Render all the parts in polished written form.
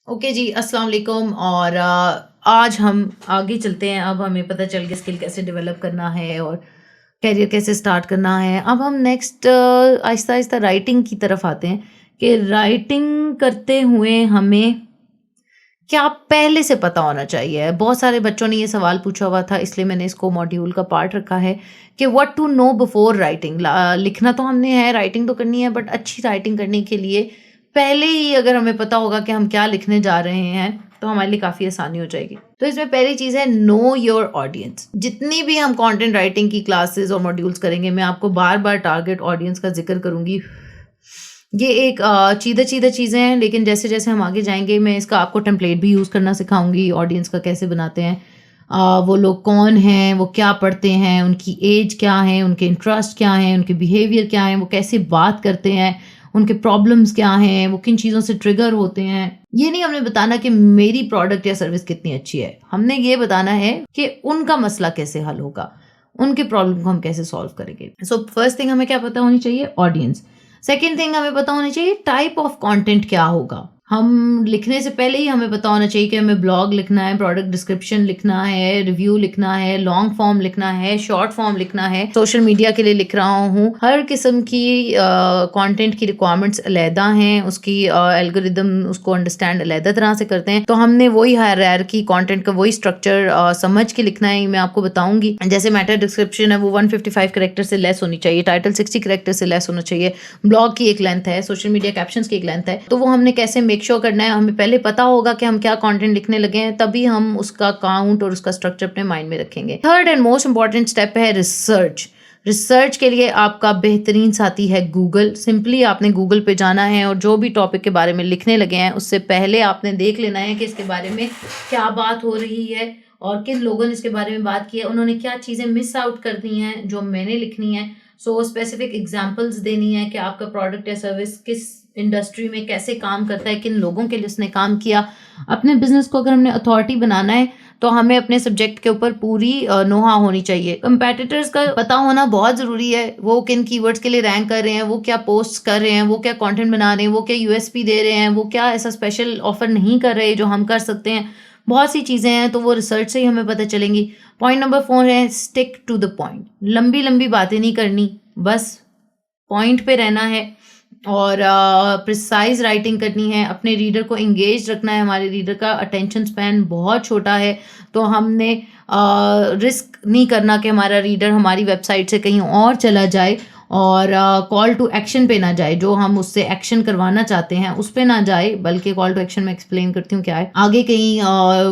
Okay जी, अस्सलाम वालेकुम। और आज हम आगे चलते हैं। अब हमें पता चल गया स्किल कैसे डेवलप करना है और करियर कैसे स्टार्ट करना है। अब हम नेक्स्ट आहिस्ता आहिस्ता राइटिंग की तरफ आते हैं कि राइटिंग करते हुए हमें क्या पहले से पता होना चाहिए। बहुत सारे बच्चों ने ये सवाल पूछा हुआ था, इसलिए मैंने इसको मॉड्यूल का पार्ट रखा है कि what to know before writing. लिखना तो हमने है, राइटिंग तो करनी है, बट अच्छी राइटिंग करने के लिए पहले ही अगर हमें पता होगा कि हम क्या लिखने जा रहे हैं तो हमारे लिए काफ़ी आसानी हो जाएगी। तो इसमें पहली चीज़ है नो योर ऑडियंस। जितनी भी हम कंटेंट राइटिंग की क्लासेस और मॉड्यूल्स करेंगे, मैं आपको बार बार टारगेट ऑडियंस का जिक्र करूंगी। ये एक चीज़ें चीज़ें हैं, लेकिन जैसे जैसे हम आगे जाएंगे मैं इसका आपको टेम्पलेट भी यूज़ करना सिखाऊंगी। ऑडियंस का कैसे बनाते हैं, वो लोग कौन हैं, वो क्या पढ़ते हैं, उनकी एज क्या है, उनके इंटरेस्ट क्या हैं, उनके बिहेवियर क्या हैं, वो कैसे बात करते हैं, उनके प्रॉब्लम्स क्या हैं, वो किन चीज़ों से ट्रिगर होते हैं। ये नहीं हमने बताना कि मेरी प्रोडक्ट या सर्विस कितनी अच्छी है, हमने ये बताना है कि उनका मसला कैसे हल होगा, उनके प्रॉब्लम को हम कैसे सॉल्व करेंगे। सो फर्स्ट थिंग हमें क्या पता होनी चाहिए, ऑडियंस। सेकेंड थिंग हमें पता होनी चाहिए टाइप ऑफ कंटेंट क्या होगा। हम लिखने से पहले ही हमें पता होना चाहिए कि हमें ब्लॉग लिखना है, प्रोडक्ट डिस्क्रिप्शन लिखना है, रिव्यू लिखना है, लॉन्ग फॉर्म लिखना है, शॉर्ट फॉर्म लिखना है, सोशल मीडिया के लिए लिख रहा हूँ। हर किस्म की कंटेंट की रिक्वायरमेंट्स अलहदा हैं, उसकी एल्गोरिदम उसको अंडरस्टैंड अलहदा तरह से करते हैं। तो हमने वही हायरार्की कंटेंट का वही स्ट्रक्चर समझ के लिखना है। मैं आपको बताऊंगी, जैसे मैटर डिस्क्रिप्शन है वो 155 कैरेक्टर से लेस होनी चाहिए, टाइटल 60 कैरेक्टर से लेस होना चाहिए, ब्लॉग की एक लेंथ है, सोशल मीडिया कैप्शंस की एक लेंथ है। तो वो हमने कैसे मेक श्योर करना है, हमें पहले पता होगा कि हम क्या कंटेंट लिखने लगे हैं, तभी हम उसका काउंट और उसका स्ट्रक्चर अपने माइंड में रखेंगे। Third and most important step है रिसर्च। रिसर्च के लिए आपका बेहतरीन साथी है गूगल। सिंपली आपने गूगल पे जाना है और जो भी टॉपिक के बारे में लिखने लगे हैं उससे पहले आपने देख लेना है कि इसके बारे में क्या बात हो रही है और किन लोगों ने इसके बारे में बात की है, उन्होंने क्या चीज़ें मिस आउट कर दी हैं जो मैंने लिखनी है। सो स्पेसिफिक एग्जांपल्स देनी है कि आपका प्रोडक्ट या सर्विस किस इंडस्ट्री में कैसे काम करता है, किन लोगों के लिए उसने काम किया। अपने बिजनेस को अगर हमने अथॉरिटी बनाना है तो हमें अपने सब्जेक्ट के ऊपर पूरी नोहा होनी चाहिए। कंपेटिटर्स का पता होना बहुत ज़रूरी है, वो किन कीवर्ड्स के लिए रैंक कर रहे हैं, वो क्या पोस्ट कर रहे हैं, वो क्या कंटेंट बना रहे हैं, वो क्या यूएसपी दे रहे हैं, वो क्या ऐसा स्पेशल ऑफर नहीं कर रहे जो हम कर सकते हैं। बहुत सी चीज़ें हैं, तो वो रिसर्च से ही हमें पता चलेंगी। पॉइंट नंबर 4 है स्टिक टू द पॉइंट। लंबी लंबी बातें नहीं करनी, बस पॉइंट पे रहना है और प्रिसाइज राइटिंग करनी है। अपने रीडर को इंगेज रखना है। हमारे रीडर का अटेंशन स्पैन बहुत छोटा है, तो हमने रिस्क नहीं करना कि हमारा रीडर हमारी वेबसाइट से कहीं और चला जाए और कॉल टू एक्शन पे ना जाए, जो हम उससे एक्शन करवाना चाहते हैं उस पे ना जाए, बल्कि कॉल टू एक्शन में एक्सप्लेन करती हूँ क्या है, आगे कहीं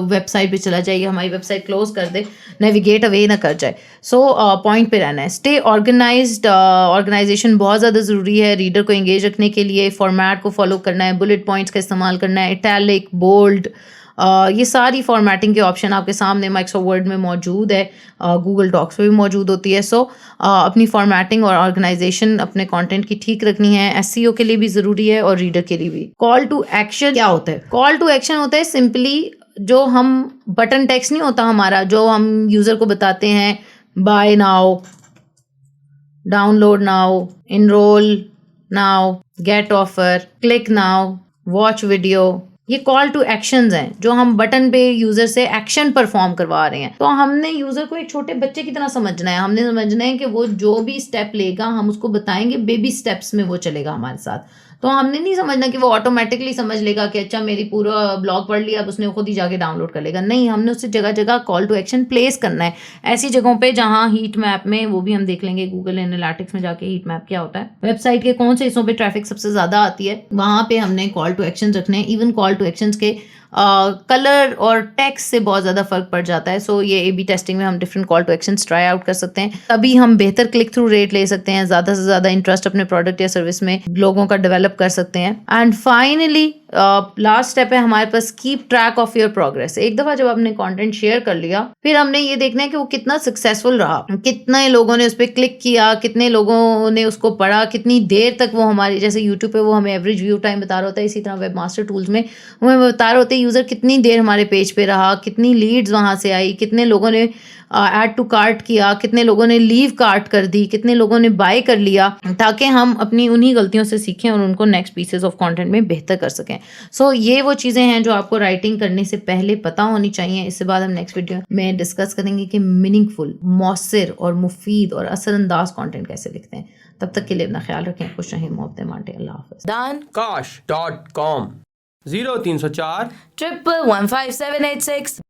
वेबसाइट पे चला जाए या हमारी वेबसाइट क्लोज कर दे, नेविगेट अवे ना कर जाए। सो पॉइंट पे रहना है। Stay organised. ऑर्गेनाइजेशन बहुत ज़्यादा ज़रूरी है रीडर को एंगेज रखने के लिए। फॉर्मेट को फॉलो करना है, बुलेट पॉइंट्स का इस्तेमाल करना है, इटैलिक, बोल्ड, ये सारी फॉर्मेटिंग के ऑप्शन आपके सामने माइक्रोसॉफ्ट वर्ड में मौजूद है, गूगल डॉक्स पे भी मौजूद होती है। सो अपनी फॉर्मेटिंग और ऑर्गेनाइजेशन अपने कंटेंट की ठीक रखनी है। एसईओ के लिए भी ज़रूरी है और रीडर के लिए भी। कॉल टू एक्शन क्या होता है? कॉल टू एक्शन होता है सिंपली जो हम बटन टेक्स्ट नहीं होता हमारा, जो हम यूज़र को बताते हैं buy now, download now, enroll now, get offer, click now, watch video. ये कॉल टू एक्शंस हैं जो हम बटन पे यूजर से एक्शन परफॉर्म करवा रहे हैं। तो हमने यूजर को एक छोटे बच्चे की तरह समझना है। हमने समझना है कि वो जो भी स्टेप लेगा हम उसको बताएंगे, बेबी स्टेप्स में वो चलेगा हमारे साथ। तो हमने नहीं समझना कि वो ऑटोमेटिकली समझ लेगा कि अच्छा मेरी पूरा ब्लॉग पढ़ लिया, अब उसने खुद ही जाके डाउनलोड कर लेगा। नहीं, हमने उससे जगह जगह कॉल टू एक्शन प्लेस करना है, ऐसी जगहों पे जहां हीट मैप में, वो भी हम देख लेंगे गूगल एनालिटिक्स में जाके हीट मैप क्या होता है, वेबसाइट के कौन से हिस्सों पे ट्रैफिक सबसे ज्यादा आती है, वहां पे हमने कॉल टू एक्शन रखने हैं। इवन कॉल टू एक्शन के कलर और टेक्स्ट से बहुत ज़्यादा फर्क पड़ जाता है। सो ये ए बी टेस्टिंग में हम different call to action try out कर सकते हैं, तभी हम बेहतर क्लिक थ्रू रेट ले सकते हैं, ज़्यादा से ज़्यादा इंटरेस्ट अपने प्रोडक्ट या सर्विस में लोगों का डेवलप कर सकते हैं। एंड फाइनली लास्ट स्टेप है हमारे पास, keep track of your progress. एक दफ़ा जब आपने कंटेंट शेयर कर लिया, फिर हमने ये देखना है कि वो कितना सक्सेसफुल रहा, कितने लोगों ने उस पर क्लिक किया, कितने लोगों ने उसको पढ़ा, कितनी देर तक वो हमारे, जैसे यूट्यूब पे वो हमें एवरेज व्यू टाइम बता रहा होता है, इसी तरह वेब मास्टर टूल्स में हमें बता रहे होते हैं यूज़र कितनी देर हमारे पेज पे रहा, कितनी लीड्स वहाँ से आई, कितने लोगों ने ऐड टू कार्ट किया, कितने लोगों ने लीव कार्ट कर दी, कितने लोगों ने बाय कर लिया, ताकि हम अपनी उन्हीं गलतियों से सीखें और उनको को नेक्स्ट पीसेस ऑफ कंटेंट में बेहतर कर सकें। सो ये वो चीज़ें हैं जो आपको राइटिंग करने से पहले पता होनी चाहिए। इसके बाद हम नेक्स्ट वीडियो में डिस्कस करेंगे कि मीनिंगफुल, मौसर और मुफीद और असरअंदाज कंटेंट कैसे लिखते हैं। तब तक के लिए अपना ख्याल रखें, खुश रहें, मोहब्बतें बांटें। अल्लाह हाफ़िज़। Dankash.com 0304 1115786